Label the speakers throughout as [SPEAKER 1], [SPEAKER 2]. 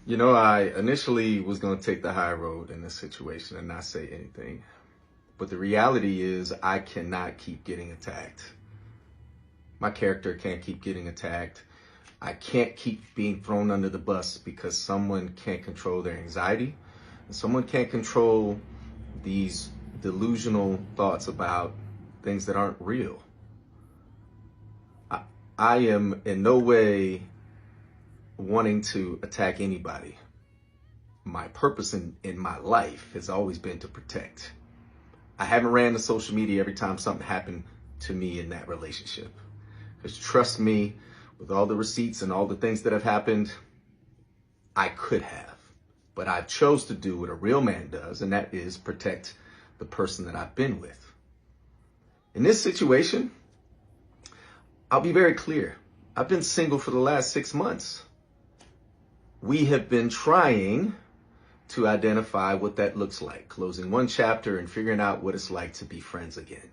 [SPEAKER 1] I initially was going to take the high road in this situation and not say anything. But the reality is I cannot keep getting attacked. My character can't keep getting attacked. I can't keep being thrown under the bus because someone can't control their anxiety. And someone can't control these delusional thoughts about things that aren't real. I am in no way wanting to attack anybody. My purpose in my life has always been to protect. I haven't ran to social media every time something happened to me in that relationship. Because trust me, with all the receipts and all the things that have happened, I could have. But I chose to do what a real man does, and that is protect the person that I've been with. In this situation, I'll be very clear. I've been single for the last 6 months. We have been trying to identify what that looks like, closing one chapter and figuring out what it's like to be friends again.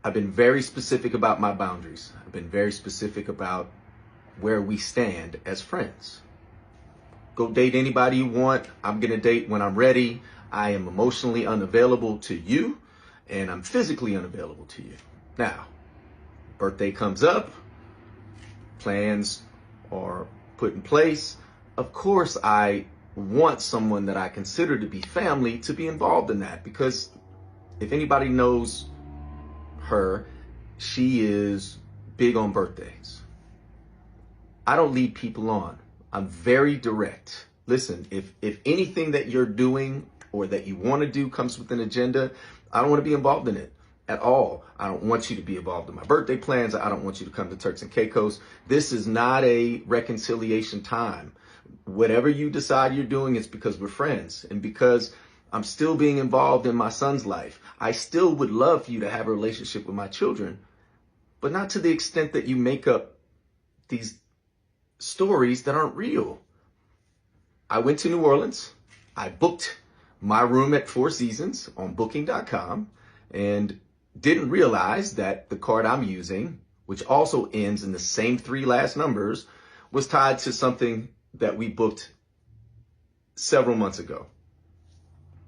[SPEAKER 1] I've been very specific about my boundaries. I've been very specific about where we stand as friends. Go date anybody you want. I'm going to date when I'm ready. I am emotionally unavailable to you, and I'm physically unavailable to you. Now, birthday comes up, plans are put in place. Of course, I want someone that I consider to be family to be involved in that, because if anybody knows her, she is big on birthdays. I don't lead people on. I'm very direct. Listen, if anything that you're doing or that you want to do comes with an agenda, I don't want to be involved in it at all. I don't want you to be involved in my birthday plans. I don't want you to come to Turks and Caicos. This is not a reconciliation time. Whatever you decide you're doing, it's because we're friends and because I'm still being involved in my son's life. I still would love for you to have a relationship with my children, but not to the extent that you make up these stories that aren't real. I went to New Orleans. I booked my room at Four Seasons on booking.com and didn't realize that the card I'm using, which also ends in the same 3 last numbers, was tied to something that we booked several months ago.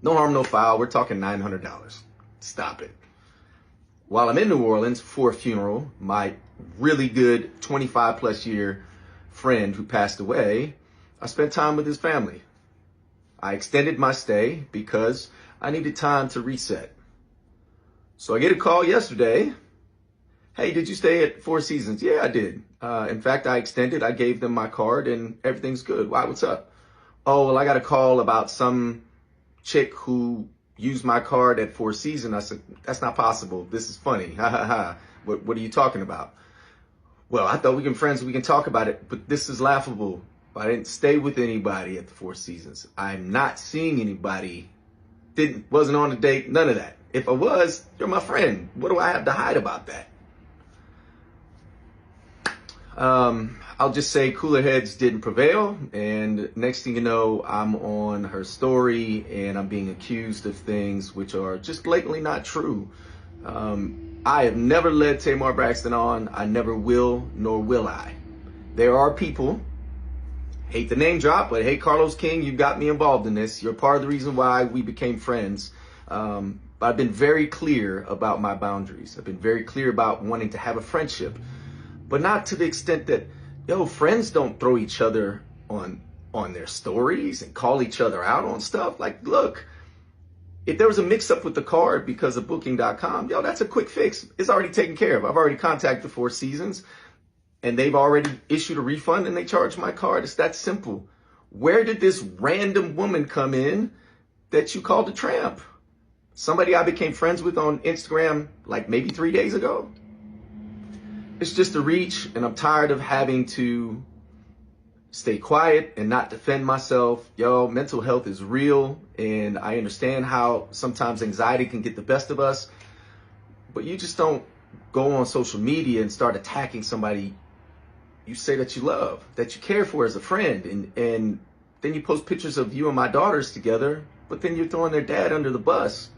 [SPEAKER 1] No harm, no foul. We're talking $900. Stop it. While I'm in New Orleans for a funeral, my really good 25 plus year friend who passed away, I spent time with his family. I extended my stay because I needed time to reset. So I get a call yesterday. Hey, did you stay at Four Seasons? Yeah, I did. In fact, I extended. I gave them my card and everything's good. Why, what's up? Oh, well, I got a call about some chick who used my card at Four Seasons. I said, that's not possible. This is funny. Ha ha ha. What are you talking about? Well, I thought we can be friends. We can talk about it, but this is laughable. I didn't stay with anybody at the Four Seasons. I'm not seeing anybody. Wasn't on a date. None of that. If I was, you're my friend. What do I have to hide about that? I'll just say cooler heads didn't prevail. And next thing you know, I'm on her story and I'm being accused of things which are just blatantly not true. I have never led Tamar Braxton on. I never will, nor will I. There are people, hate the name drop, but hey, Carlos King, you got me involved in this. You're part of the reason why we became friends. But I've been very clear about my boundaries. I've been very clear about wanting to have a friendship, but not to the extent that, friends don't throw each other on their stories and call each other out on stuff. Like, look, if there was a mix up with the card because of booking.com, that's a quick fix. It's already taken care of. I've already contacted the Four Seasons and they've already issued a refund and they charged my card. It's that simple. Where did this random woman come in that you called a tramp? Somebody I became friends with on Instagram like maybe 3 days ago? It's just a reach, and I'm tired of having to stay quiet and not defend myself. Mental health is real, and I understand how sometimes anxiety can get the best of us, but you just don't go on social media and start attacking somebody you say that you love, that you care for as a friend, and then you post pictures of you and my daughters together, but then you're throwing their dad under the bus.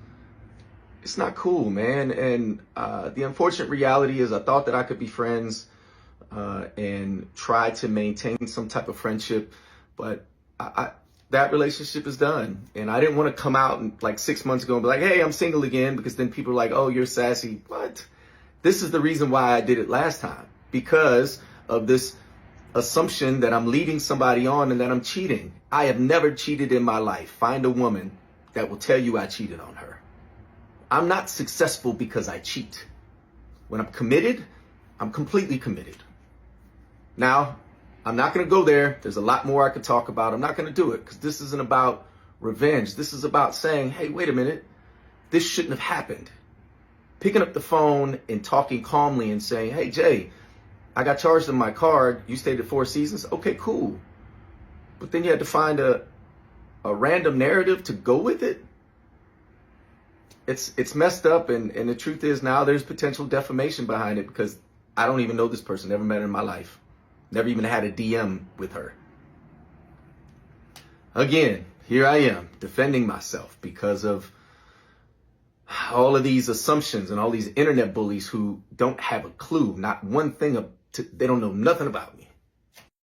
[SPEAKER 1] It's not cool, man. And the unfortunate reality is I thought that I could be friends and try to maintain some type of friendship. But that relationship is done. And I didn't want to come out and like 6 months ago and be like, hey, I'm single again, because then people are like, oh, you're sassy. What? This is the reason why I did it last time, because of this assumption that I'm leading somebody on and that I'm cheating. I have never cheated in my life. Find a woman that will tell you I cheated on her. I'm not successful because I cheat. When I'm committed, I'm completely committed. Now, I'm not going to go there. There's a lot more I could talk about. I'm not going to do it because this isn't about revenge. This is about saying, hey, wait a minute. This shouldn't have happened. Picking up the phone and talking calmly and saying, hey, Jay, I got charged on my card. You stayed at Four Seasons. Okay, cool. But then you had to find a random narrative to go with it. It's messed up, and the truth is now there's potential defamation behind it because I don't even know this person, never met her in my life, never even had a DM with her. Again, here I am defending myself because of all of these assumptions and all these internet bullies who don't have a clue, not one thing, they don't know nothing about me.